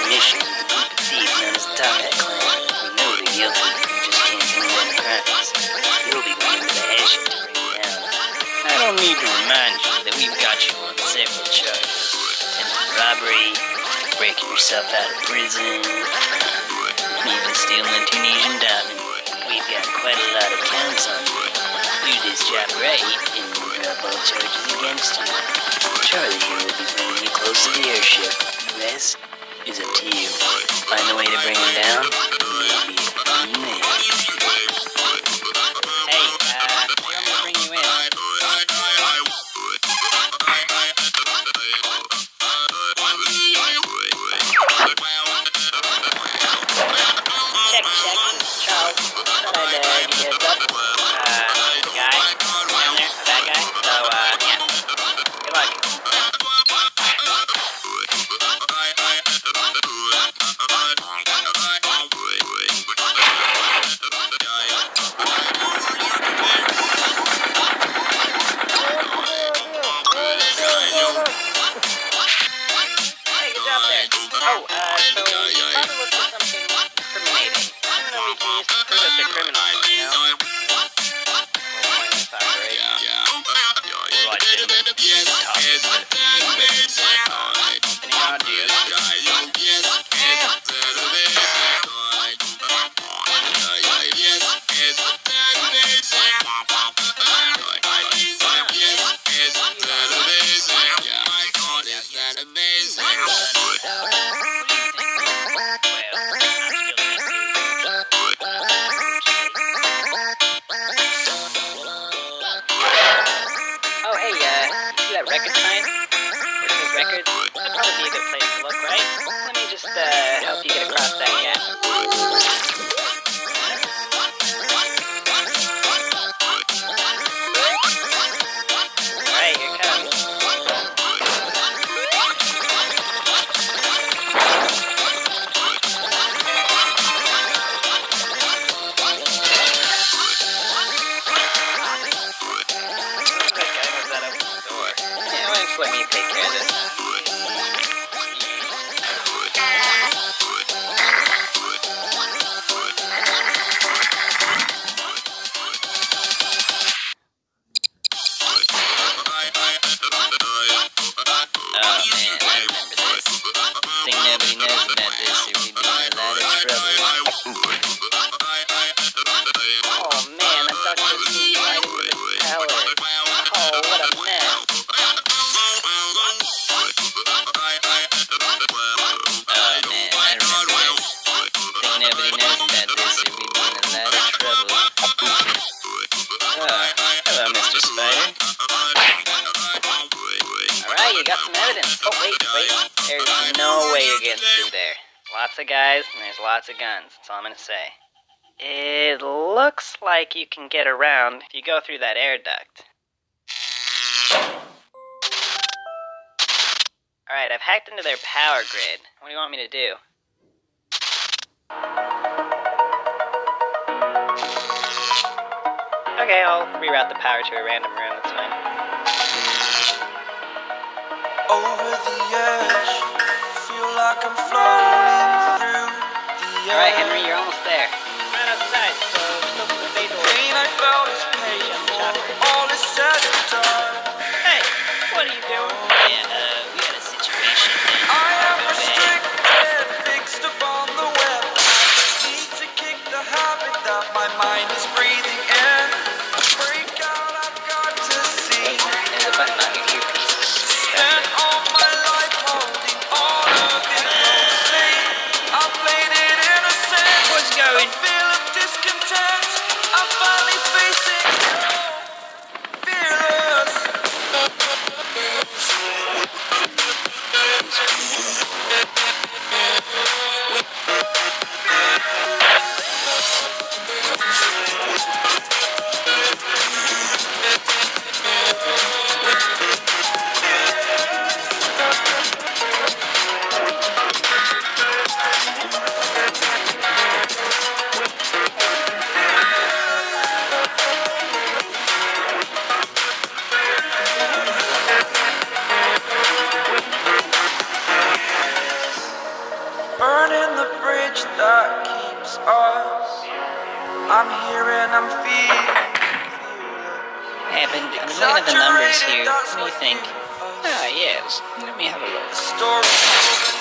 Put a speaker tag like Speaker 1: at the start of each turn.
Speaker 1: a mission with a group of thieves known as the Top Hat Clan. We know they're guilty, we just can't commit any crimes. You'll be going to the airship to bring them down. I don't need to remind you that we've got you on several charges. Attempted robbery, breaking yourself out of prison, and even stealing a Tunisian diamond. We've got quite a lot of counts on you. Do this job right, and we'll drop all charges against you. Charlie here will be bringing you close to the airship. The rest is up to you. Find a way to bring him down, and you'll be a free man. Hey, I'm gonna bring you in. Check. Charles, thought I'd give you a heads up. Guy, down there, that guy. So, yeah. Good luck. Hey, good job there. Oh, so you probably look for something incriminating. I don't know if you can use to prove that they're criminals, you know? Pointless operation. Well, I shouldn't have talked about any ideas? Oh, hey, see that record sign? Where it says records? That'd probably be a good place to look, right? Let me just, help you get across that gap. Alright, here it comes. Let me take care of this. Oh man, I remember this. Think nobody knows about this, or we'd be in a lot of trouble. Oh man, I thought this was right into the tower. Oh, what a mess. Nobody knows about this, or we'd be in a lot of trouble. Oh, hello, Mr. Spider. Alright, you got some evidence. Oh, wait. There's no way you're getting through there. Lots of guys, and there's lots of guns. That's all I'm gonna say. It looks like you can get around if you go through that air duct. Alright, I've hacked into their power grid. What do you want me to do? Okay, I'll reroute the power to a random room, that's fine.
Speaker 2: Over the edge, feel like I'm floating through the
Speaker 1: Alright, Henry, you're almost there. Right outside, so just open the bay door.
Speaker 2: pain I felt is paid for, all is said and done.
Speaker 1: Hey, what are you doing? Yeah, we got a situation.
Speaker 2: I am restricted, fixed upon the web. I need to kick the habit that my mind is breathing in. Break out, I've got to see.
Speaker 1: There's a button on your earpiece.
Speaker 2: Spent all my life holding all of it closely. I played it innocent.
Speaker 1: What's going
Speaker 2: burning the bridge that keeps us. I'm here and I'm feeling.
Speaker 1: Hey, I've been looking at the numbers here. What do you think? Ah, yes. Let me have a look.
Speaker 2: The story